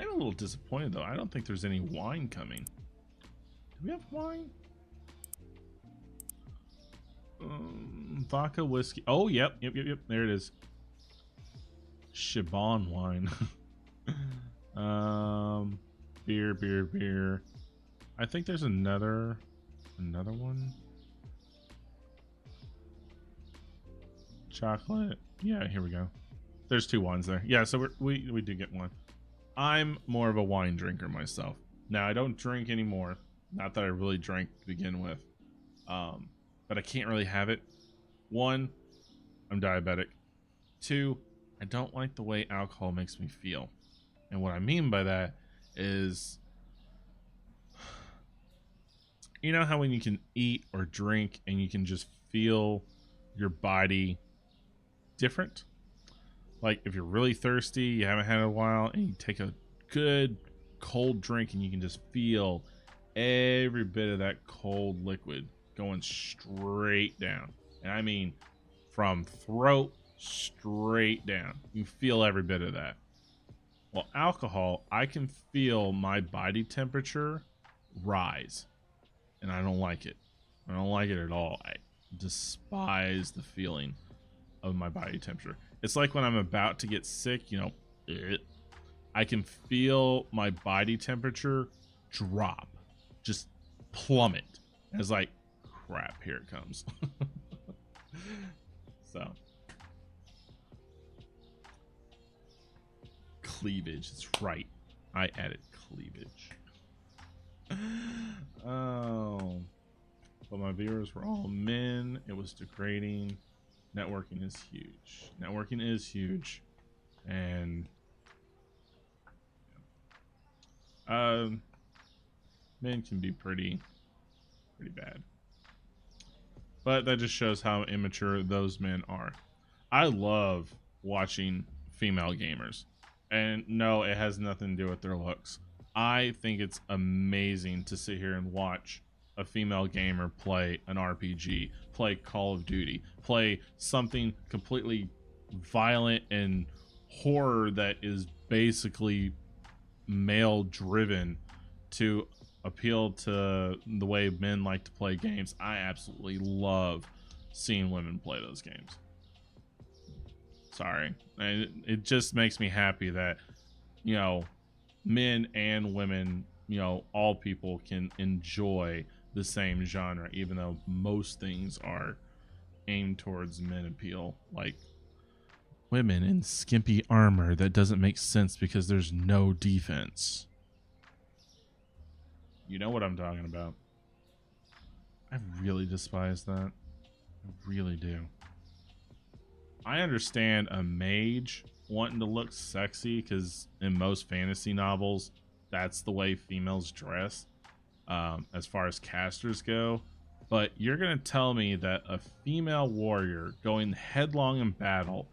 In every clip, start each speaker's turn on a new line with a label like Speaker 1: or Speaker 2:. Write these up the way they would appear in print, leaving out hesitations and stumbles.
Speaker 1: I'm a little disappointed though. I don't think there's any wine coming. Do we have wine? Vodka, whiskey. Oh, yep. There it is. Shibon wine. Beer. I think there's another one. Chocolate. Yeah, here we go. There's 2 wines there. Yeah, so we do get one. I'm more of a wine drinker myself. Now I don't drink anymore. Not that I really drank to begin with. But I can't really have it. 1, I'm diabetic. 2, I don't like the way alcohol makes me feel. And what I mean by that is, you know how when you can eat or drink and you can just feel your body different? Like if you're really thirsty, you haven't had it in a while, and you take a good cold drink and you can just feel every bit of that cold liquid going straight down. And I mean from throat straight down. You feel every bit of that. Well, alcohol, I can feel my body temperature rise, and I don't like it. I don't like it at all. I despise the feeling of my body temperature. It's like when I'm about to get sick, you know, I can feel my body temperature drop, just plummet. And it's like, crap, here it comes. So, cleavage, it's right. I added cleavage. Oh, but my viewers were all men. It was degrading. Networking is huge. Networking is huge. And men can be pretty bad. But that just shows how immature those men are. I love watching female gamers. And no, it has nothing to do with their looks. I think it's amazing to sit here and watch a female gamer play an RPG, play Call of Duty, play something completely violent and horror that is basically male driven to appeal to the way men like to play games. I absolutely love seeing women play those games. Sorry. It just makes me happy that, you know, men and women, you know, all people can enjoy the same genre, even though most things are aimed towards men appeal, like women in skimpy armor that doesn't make sense because there's no defense. You know what I'm talking about. I really despise that. I really do. I understand a mage wanting to look sexy because in most fantasy novels, that's the way females dress, as far as casters go. But you're going to tell me that a female warrior going headlong in battle,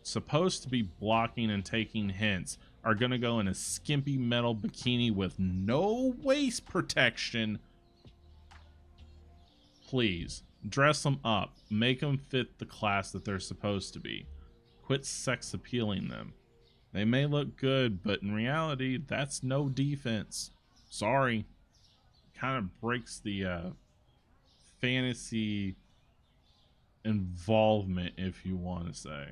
Speaker 1: supposed to be blocking and taking hints, are going to go in a skimpy metal bikini with no waist protection? Please, dress them up. Make them fit the class that they're supposed to be. Quit sex appealing them. They may look good, but in reality, that's no defense. Sorry. Kind of breaks the fantasy involvement, if you want to say.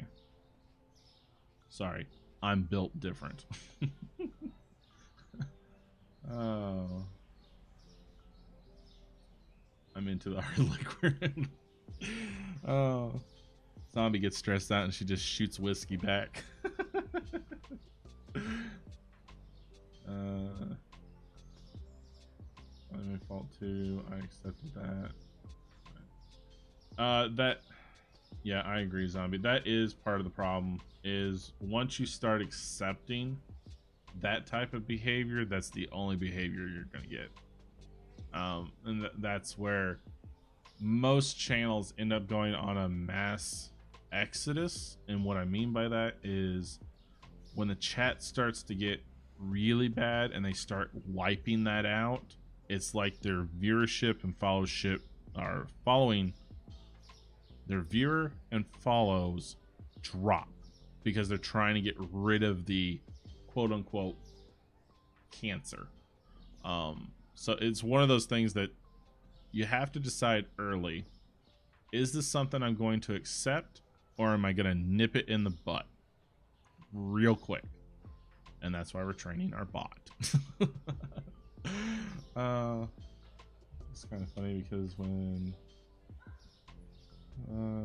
Speaker 1: Sorry, I'm built different. Oh, I'm into the hard liquid. Oh, zombie gets stressed out and she just shoots whiskey back. My fault too. I accepted that. Yeah, I agree, zombie. That is part of the problem. Is once you start accepting that type of behavior, that's the only behavior you're gonna get. And that's where most channels end up going on a mass exodus. And what I mean by that is when the chat starts to get really bad and they start wiping that out, it's like their viewership and followership are following. Their viewer and follows drop because they're trying to get rid of the quote unquote cancer. So it's one of those things that you have to decide early. Is this something I'm going to accept, or am I going to nip it in the butt real quick? And that's why we're training our bot. It's kind of funny because when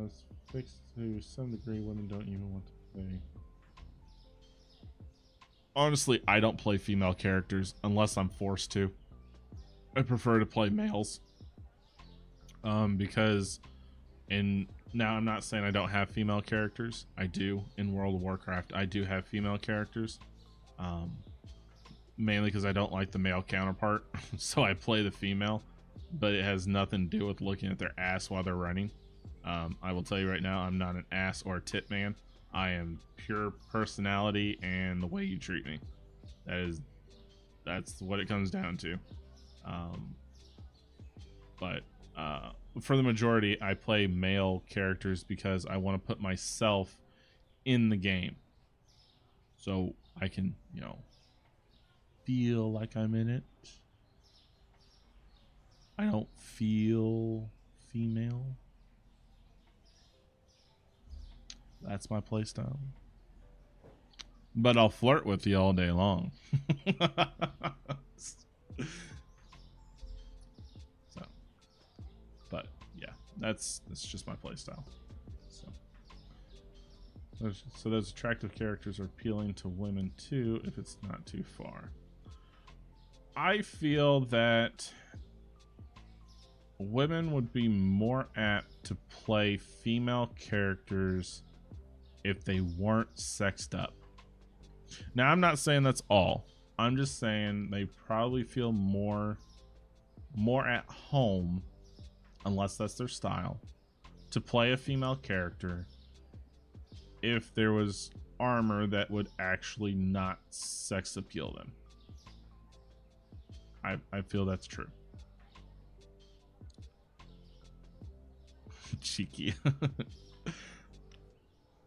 Speaker 1: it's fixed to some degree, women don't even want to play. Honestly, I don't play female characters unless I'm forced to. I prefer to play males. Because now I'm not saying I don't have female characters. I do. In World of Warcraft, I do have female characters. Mainly because I don't like the male counterpart. So I play the female. But it has nothing to do with looking at their ass while they're running. I will tell you right now, I'm not an ass or a tit man. I am pure personality and the way you treat me. That's what it comes down to. But for the majority, I play male characters because I want to put myself in the game, so I can, feel like I'm in it. I don't feel female. That's my playstyle. But I'll flirt with you all day long. But yeah, that's just my playstyle. So those attractive characters are appealing to women too, if it's not too far. I feel that women would be more apt to play female characters if they weren't sexed up. Now, I'm not saying that's all. I'm just saying they probably feel more at home, unless that's their style, to play a female character if there was armor that would actually not sex appeal them. I feel that's true. Cheeky.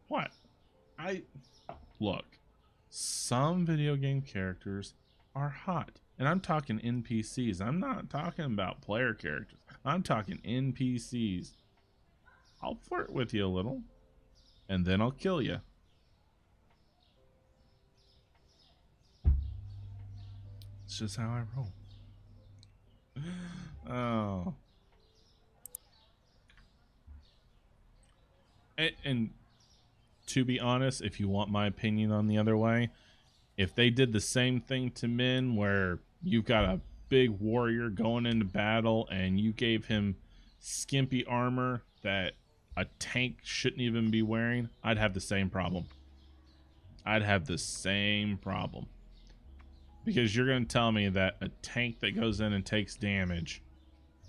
Speaker 1: What? Look, some video game characters are hot. And I'm talking NPCs. I'm not talking about player characters. I'm talking NPCs. I'll flirt with you a little, and then I'll kill you. It's just how I roll. Oh. And to be honest, if you want my opinion on the other way, if they did the same thing to men where you've got a big warrior going into battle and you gave him skimpy armor that a tank shouldn't even be wearing, I'd have the same problem. I'd have the same problem. Because you're going to tell me that a tank that goes in and takes damage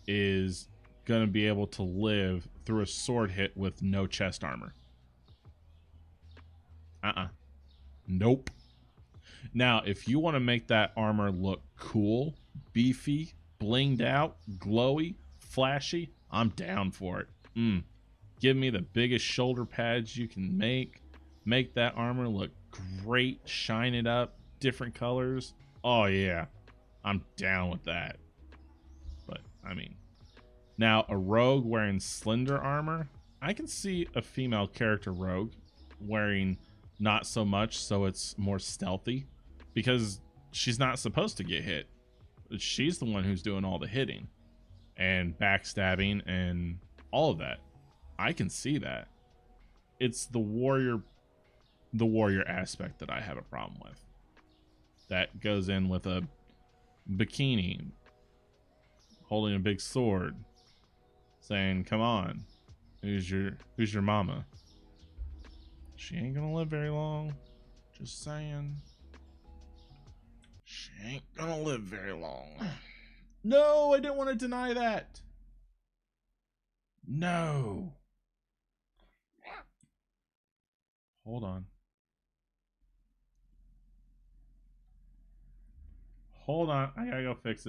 Speaker 1: is going to be able to live through a sword hit with no chest armor. Nope. Now, if you want to make that armor look cool, beefy, blinged out, glowy, flashy, I'm down for it. Give me the biggest shoulder pads you can make. Make that armor look great, shine it up, different colors. Oh yeah, I'm down with that. But, I mean, now a rogue wearing slender armor, I can see a female character rogue wearing not so much, so it's more stealthy, because she's not supposed to get hit. She's the one who's doing all the hitting and backstabbing and all of that. I can see that. It's the warrior aspect that I have a problem with. That goes in with a bikini, holding a big sword, saying, "Come on, who's your mama?" She ain't gonna live very long. Just saying. She ain't gonna live very long. No, I didn't want to deny that. No. Hold on. Hold on. I gotta go fix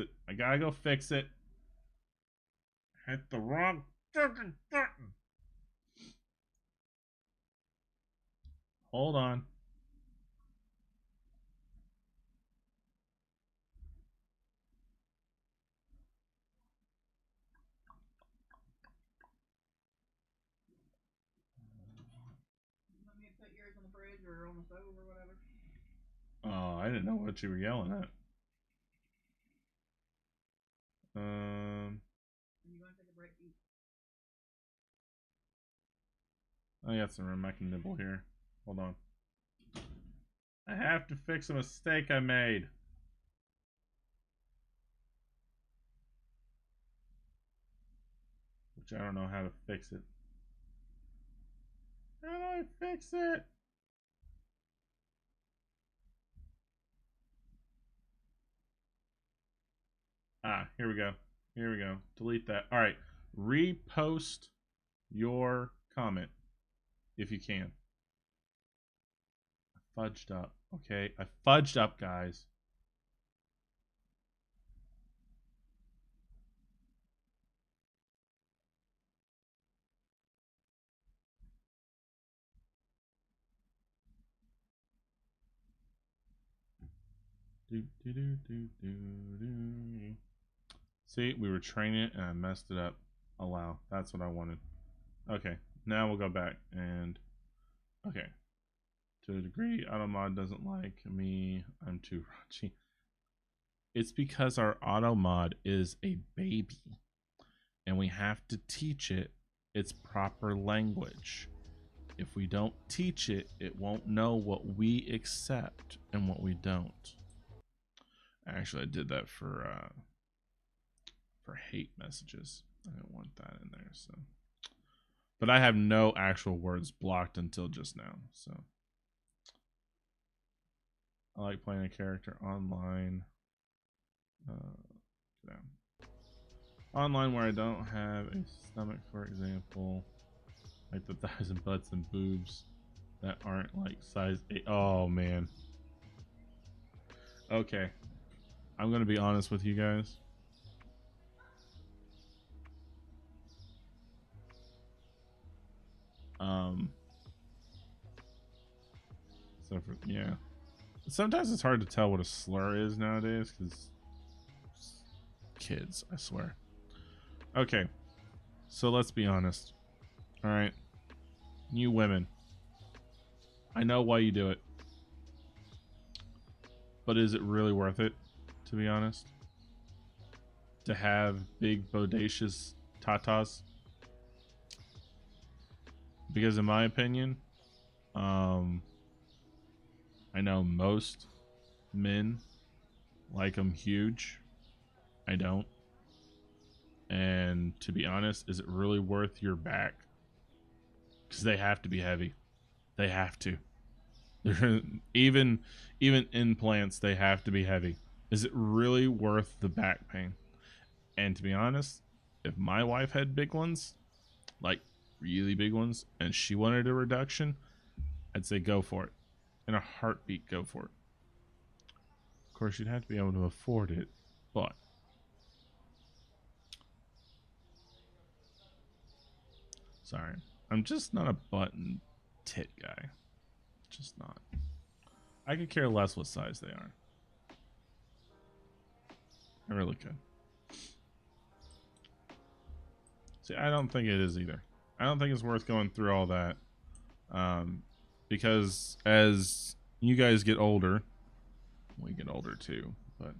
Speaker 1: it. Hit the wrong fucking button. Hold on.
Speaker 2: you're on the stove or whatever.
Speaker 1: Oh, I didn't know what you were yelling at.
Speaker 2: You gonna take a break? Eat.
Speaker 1: I got some room. I can nibble here. Hold on. I have to fix a mistake I made. Which I don't know how to fix it. How do I fix it? Ah, here we go. Here we go. Delete that. All right. Repost your comment if you can. I fudged up. Okay. I fudged up, guys. See, we were training it and I messed it up. Allow. That's what I wanted. Okay. Now we'll go back and okay. To a degree, AutoMod doesn't like me. I'm too raunchy. It's because our AutoMod is a baby and we have to teach it its proper language. If we don't teach it, it won't know what we accept and what we don't. Actually, I did that for hate messages. I didn't want that in there, so. But I have no actual words blocked until just now, so. I like playing a character online. Yeah. Online where I don't have a stomach, for example. Like the thighs and butts and boobs that aren't like size 8. Oh, man. Okay. I'm going to be honest with you guys. So for, yeah. Sometimes it's hard to tell what a slur is nowadays because kids, I swear. Okay. So let's be honest. All right. You women. I know why you do it. But is it really worth it, to be honest? To have big, bodacious tatas? Because in my opinion, I know most men like them huge. I don't. And to be honest, is it really worth your back? Because they have to be heavy. They have to. even implants, they have to be heavy. Is it really worth the back pain? And to be honest, if my wife had big ones, like really big ones, and she wanted a reduction, I'd say go for it. In a heartbeat, go for it. Of course, you'd have to be able to afford it, but sorry, I'm just not a button tit guy. Just not. I could care less what size they are. I really could. See, I don't think it is either. I don't think it's worth going through all that. Because as you guys get older, we get older too, but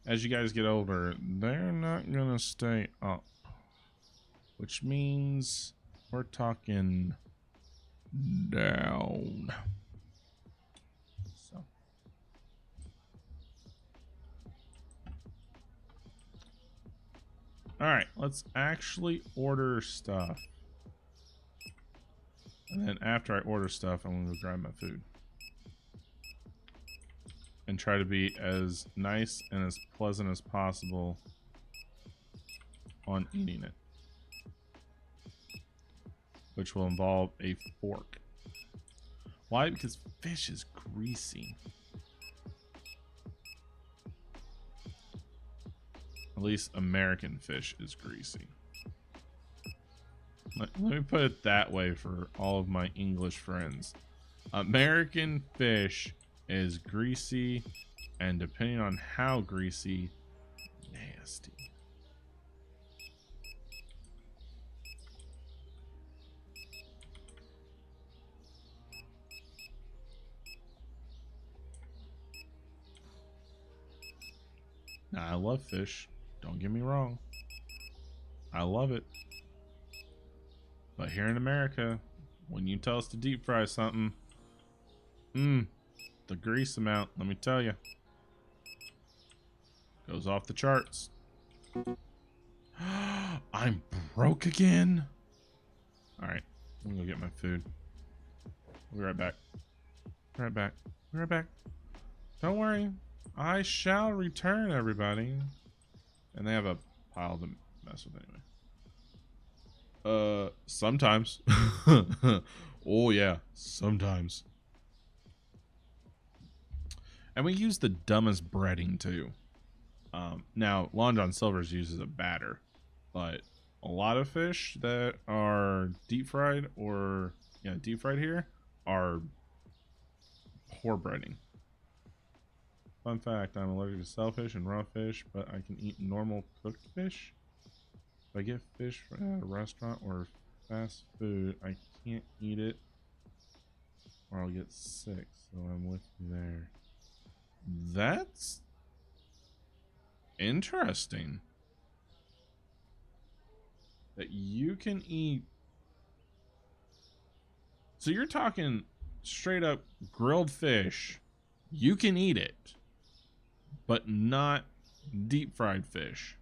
Speaker 1: as you guys get older, they're not going to stay up. Which means we're talking down. So. Alright, let's actually order stuff. And then after I order stuff, I'm going to grab my food. And try to be as nice and as pleasant as possible on eating it. Which will involve a fork. Why? Because fish is greasy. At least American fish is greasy. Let me put it that way for all of my English friends. American fish is greasy, and depending on how greasy, nasty. Now, I love fish. Don't get me wrong. I love it. But here in America, when you tell us to deep fry something, the grease amount, let me tell you, goes off the charts. I'm broke again. All right, I'm gonna go get my food. We'll be right back. Right back. Be right back. Don't worry, I shall return, everybody. And they have a pile to mess with anyway. Sometimes. Oh yeah, sometimes. And we use the dumbest breading too. Now, Long John Silver's uses a batter, but a lot of fish that are deep fried or deep fried here are poor breading. Fun fact: I'm allergic to shellfish and raw fish, but I can eat normal cooked fish. If I get fish at a restaurant or fast food, I can't eat it, or I'll get sick. So I'm with you there. That's interesting. That you can eat. So you're talking straight up grilled fish. You can eat it, but not deep fried fish.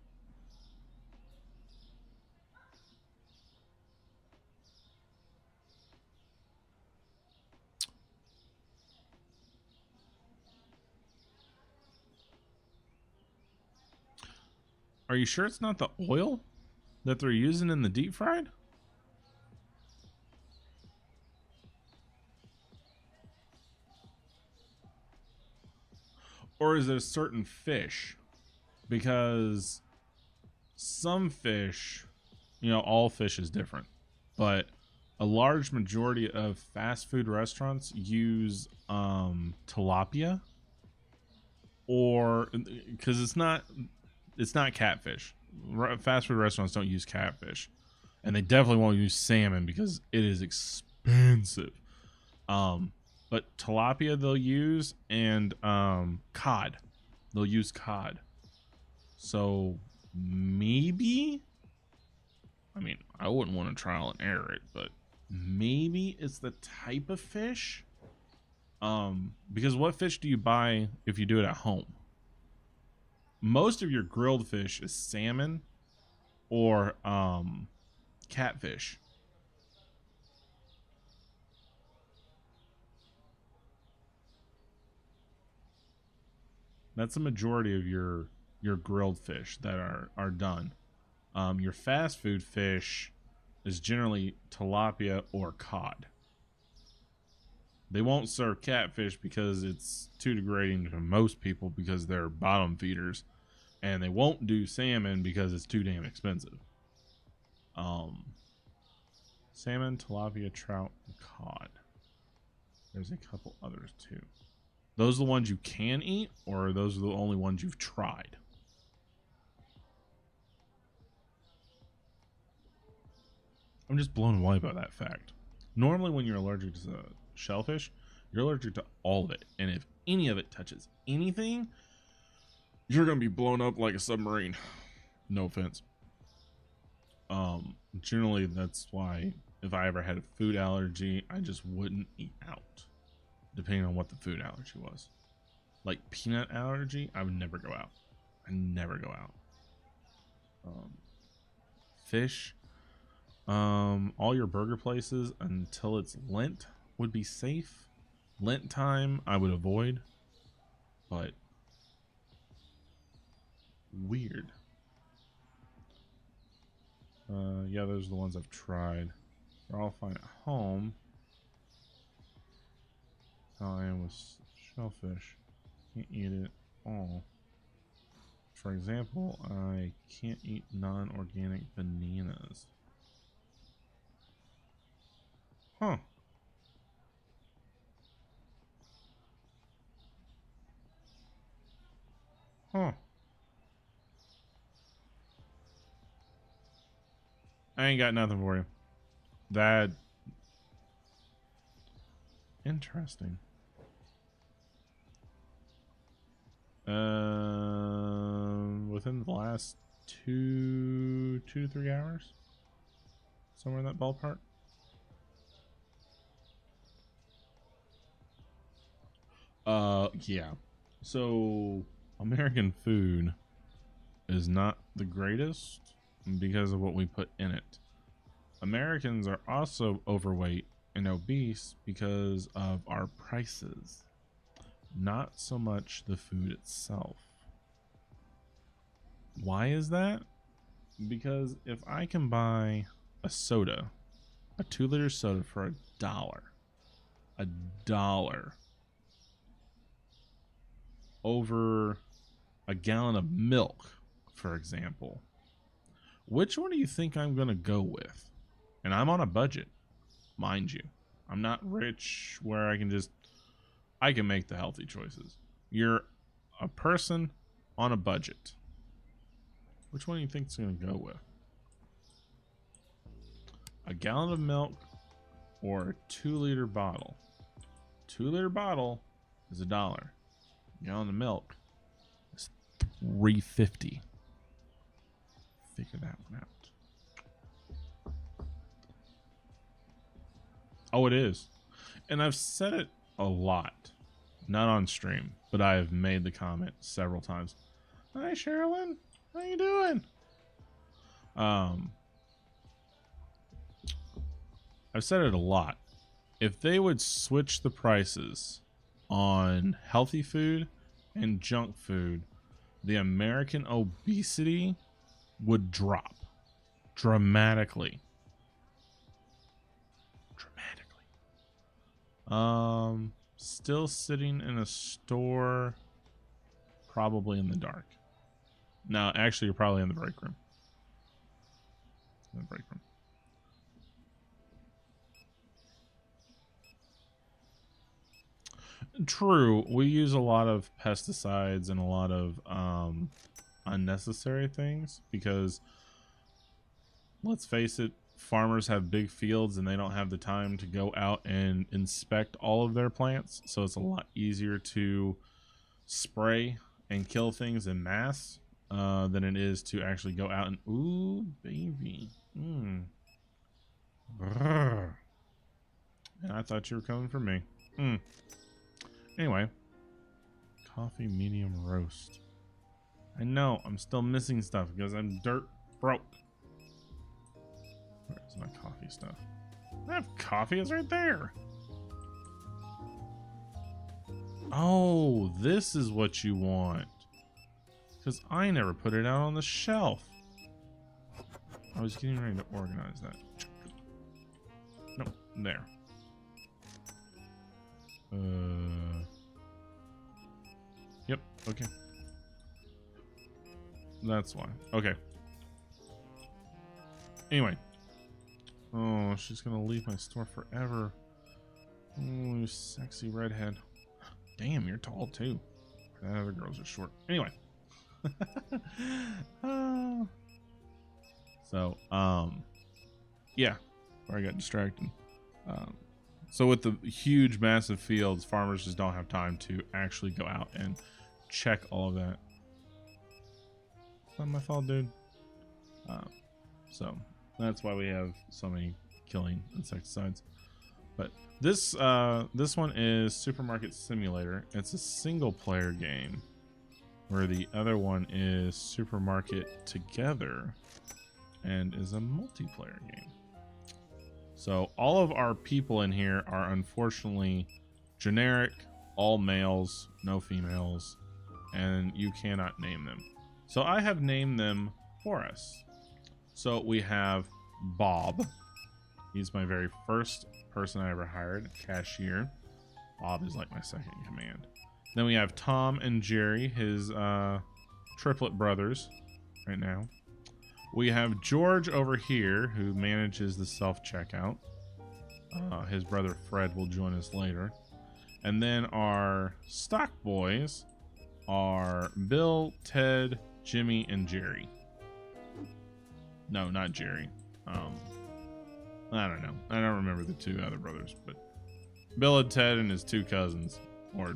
Speaker 1: Are you sure it's not the oil that they're using in the deep fried? Or is it a certain fish? Because some fish, all fish is different, but a large majority of fast food restaurants use tilapia, or because it's not catfish. Fast food restaurants don't use catfish, and they definitely won't use salmon because it is expensive. But tilapia they'll use, and cod. They'll use cod. So maybe, I mean, I wouldn't want to trial and error it, but maybe it's the type of fish. Because what fish do you buy if you do it at home? Most of your grilled fish is salmon or catfish. That's the majority of your grilled fish that are done. Your fast food fish is generally tilapia or cod. They won't serve catfish because it's too degrading to most people because they're bottom feeders, and they won't do salmon because it's too damn expensive. Salmon, tilapia, trout, and cod. There's a couple others too. Those are the ones you can eat, or those are the only ones you've tried? I'm just blown away by that fact. Normally when you're allergic to shellfish, you're allergic to all of it. And if any of it touches anything, you're going to be blown up like a submarine. No offense. Generally that's why if I ever had a food allergy, I just wouldn't eat out, depending on what the food allergy was. Like peanut allergy, I would never go out. I never go out. Fish, all your burger places until it's Lent would be safe. Lent time I would avoid, but weird. Yeah, those are the ones I've tried. They're all fine at home. How I am with shellfish. Can't eat it all. For example, I can't eat non-organic bananas. Huh. Huh. I ain't got nothing for you. That interesting. within the last 2 to 3 hours, somewhere in that ballpark. Yeah. So American food is not the greatest because of what we put in it. Americans are also overweight and obese because of our prices, not so much the food itself. Why is that? Because if I can buy a soda, a 2-liter soda for $1, over a gallon of milk, for example, which one do you think I'm going to go with? And I'm on a budget, mind you. I'm not rich where I can make the healthy choices. You're a person on a budget. Which one do you think it's going to go with? A gallon of milk or a 2-liter bottle? 2-liter bottle is $1. A gallon of milk is $3.50. Figure that one out. Oh, it is. And I've said it a lot. Not on stream, but I have made the comment several times. Hi, Sherilyn. How you doing? I've said it a lot. If they would switch the prices on healthy food and junk food, the American obesity would drop dramatically. Still sitting in a store, probably in the dark. No, actually, you're probably in the break room. In the break room. True, we use a lot of pesticides and a lot of unnecessary things because, let's face it, farmers have big fields and they don't have the time to go out and inspect all of their plants, so it's a lot easier to spray and kill things in mass than it is to actually go out and ooh baby Brrr. And I thought you were coming for me. Anyway, coffee medium roast. I know I'm still missing stuff because I'm dirt broke. Where's my coffee stuff? I have coffee. It's right there. Oh, this is what you want. Because I never put it out on the shelf. I was getting ready to organize that. No, there. Yep, okay. That's why. Okay. Anyway. Oh, she's gonna leave my store forever. Oh, you sexy redhead. Damn, you're tall too. That other girls are short. Anyway. So, yeah. I got distracted. So with the huge, massive fields, farmers just don't have time to actually go out and check all of that. It's not my fault, dude. So that's why we have so many killing insecticides. But this one is Supermarket Simulator. It's a single player game, where the other one is Supermarket Together and is a multiplayer game. So all of our people in here are unfortunately generic, all males, no females, and you cannot name them. So I have named them for us. So we have Bob. He's my very first person I ever hired, cashier. Bob is like my second in command. Then we have Tom and Jerry, his triplet brothers right now. We have George over here, who manages the self-checkout. His brother Fred will join us later. And then our stock boys are Bill, Ted, Jimmy, and Jerry. No, not Jerry. I don't know. I don't remember the two other brothers, but Bill and Ted and his two cousins, or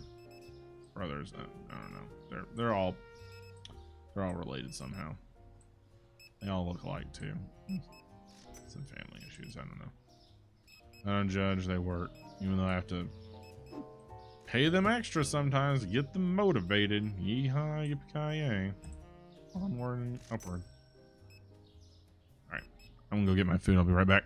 Speaker 1: brothers. I don't know. They're all They're all related somehow. They all look alike too. Some family issues. I don't know. I don't judge. They work, even though I have to pay them extra sometimes to get them motivated. Yeehaw, yippee-ki-yay. Onward and upward. Alright. I'm gonna go get my food. I'll be right back.